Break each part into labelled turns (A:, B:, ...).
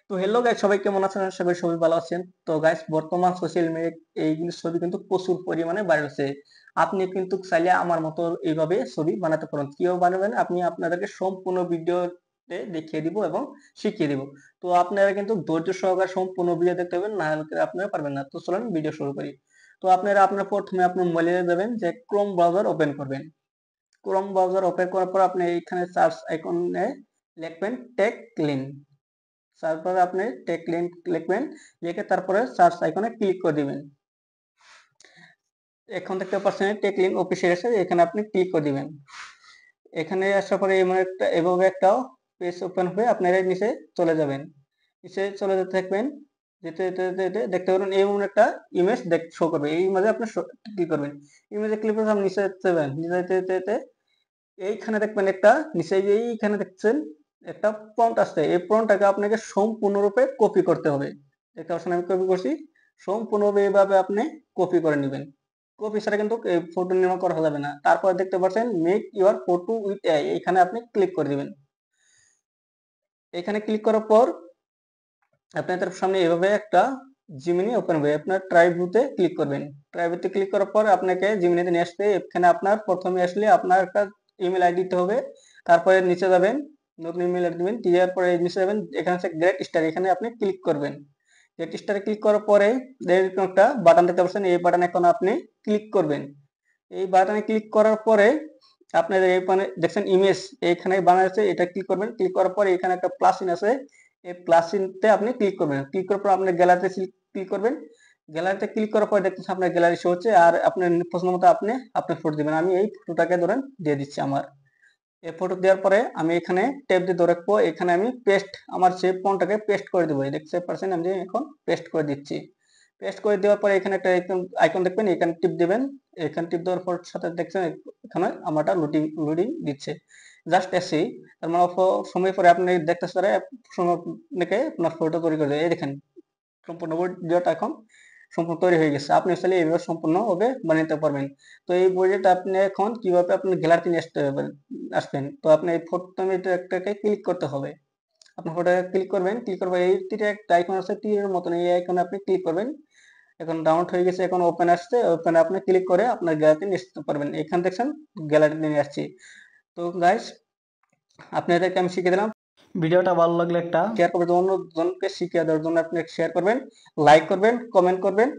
A: তো hello guys, সবাই কেমন আছেন? আশা করি সবাই ভালো আছেন। তো গাইস, বর্তমান সোশ্যাল মিডিয়া এইগুলো ছবি কিন্তু প্রচুর পরিমাণে ভাইরাল হচ্ছে। আপনি কিন্তু চাইলে আমার মতো এইভাবে ছবি বানাতে পারেন। কিভাবে বানাবেন আপনি আপনাদেরকে সম্পূর্ণ ভিডিওতে দেখিয়ে দিব এবং শিখিয়ে দিব। তো আপনারা কিন্তু ধৈর্য সহকারে সম্পূর্ণ ভিডিও দেখতে হবেন, না হলে আপনারা পারবেন না। তো চলুন ভিডিও শুরু করি। তো আপনারা প্রথমে আপনার মোবাইলে যাবেন, যে ক্রোম ব্রাউজার ওপেন করবেন। ক্রোম ব্রাউজার ওপেন করার পর আপনি এইখানে সার্চ আইকনে লিখবেন টেক ক্লিন। তারপরে আপনি টেক লিঙ্ক লিখবেন, লিখে তারপরে সার্চ আইকনে ক্লিক করে দিবেন। এখন দেখতে পাচ্ছেন টেক লিঙ্ক অফিসিয়াল এসে, এখানে আপনি ক্লিক করে দিবেন। এখানে আসার পরে এভাবে একটা পেজ ওপেন হয়ে আপনারা নিচে চলে যাবেন। নিচে চলে যেতে থাকবেন, যেতে যেতে যেতে যেতে দেখতে পাবেন এমন একটা ইমেজ শো করবে। এই ইমেজে আপনি ক্লিক করবেন। ইমেজে ক্লিক করে আপনি নিচে যেতে যাবেন, নিচে যেতে যেতে যেতে এইখানে দেখবেন একটা নিচে, এইখানে দেখছেন একটা প্রম্পট আছে। এই প্রম্পটটাকে আপনাকে সম্পূর্ণরূপে কপি করতে হবে। দেখতে পাচ্ছেন আমি কপি করছি। সম্পূর্ণভাবে এইভাবে আপনি কপি করে নেবেন। কপি ছাড়া কিন্তু এই ফটো নির্মাণ করা যাবে না। তারপর দেখতে পাচ্ছেন make your photo with AI, এখানে আপনি ক্লিক করে দিবেন। এখানে ক্লিক করার পর আপনাদের সামনে এভাবে একটা জিমিনি ওপেন হবে। আপনার ট্রাই ভিউতে ক্লিক করবেন। ট্রাই ভিউতে ক্লিক করার পর আপনাকে জিমিনিতে নিয়ে আসবে। এখানে আপনার প্রথমে আসলে আপনার একটা ইমেল আইডি দিতে হবে। তারপরে নিচে যাবেন, নতুন ইমেল আইডি দিবেন। দেওয়ার পরে নিচে যাবেন, এখানে আছে গ্রেট স্টার, এখানে আপনি ক্লিক করবেন। গ্রেট স্টারে ক্লিক করার পরে এরকম একটা বাটন দেখতে পাচ্ছেন, এই বাটনে এখন আপনি ক্লিক করবেন। এই বাটনে ক্লিক করার পরে আপনার এখানে দেখছেন ইমেজ এইখানে বানাচ্ছে, এটা ক্লিক করবেন। ক্লিক করার পরে এখানে একটা প্লাস চিহ্ন আছে, এই প্লাস চিহ্নতে আপনি ক্লিক করবেন। ক্লিক করার পর আপনি গ্যালারিতে ক্লিক করবেন। গ্যালারিতে ক্লিক করার পর দেখতেছেন আপনার গ্যালারি শো হচ্ছে, আর আপনার পছন্দ মতো আপনি আপনার ফটো দিবেন। আমি এই ফটোটাকে ধরেন দিয়ে দিচ্ছি। আমার এই ফটো দেওয়ার পরে আমি এখানে ট্যাব দিয়ে ধরে রাখবো। এখানে আমি পেস্ট, আমার সেই ফোনটাকে পেস্ট করে দেবো। দেখতে পাচ্ছেন আমি এখন পেস্ট করে দিচ্ছি। পেস্ট করে দেওয়ার পরে এখানে একটা আইকন দেখবেন, এখানে টিপ দেবেন। এখানে টিপ দেওয়ার পর সাথে দেখছেন এখানে আমারটা লোডিং লোডিং দিচ্ছে। জাস্ট এসি তার মানে সময় পরে আপনি দেখতে পারে আপনাকে আপনার ফটো তৈরি করে দেবে। এই দেখেন সম্পূর্ণ ভিডিওটা এখন সম্পূর্ণ তৈরি হয়ে গেছে। আপনি চাইলে এইভাবে সম্পূর্ণভাবে বানিয়ে নিতে পারবেন। তো এই বইটা আপনি এখন কিভাবে আপনি গ্যালারিতে নিয়ে আসবেন। তো আপনি এই ফটো একটাকে ক্লিক করতে হবে। আপনার ফটোটা ক্লিক করবেন, ক্লিক করবেন এই তীরে একটা আইকন আছে, তীরের মতন এই আইকনে আপনি ক্লিক করবেন। এখন ডাউনলোড হয়ে গেছে, এখন ওপেন আসছে। ওপেনে আপনি ক্লিক করে আপনার গ্যালারিতে নিয়ে আসতে পারবেন। এখানে দেখছেন গ্যালারিতে নিয়ে আসছি। তো গাইস, আপনাদেরকে আমি শিখিয়ে দিলাম। ভিডিওটা ভালো লাগলে একটা শেয়ার করবেন, অন্যজনকে শিখিয়ে দেওয়ার জন্য আপনি শেয়ার করবেন, লাইক করবেন, কমেন্ট করবেন।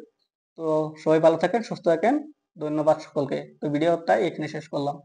A: তো সবাই ভালো থাকেন, সুস্থ থাকেন। ধন্যবাদ সকলকে। তো ভিডিওটা এখানে শেষ করলাম।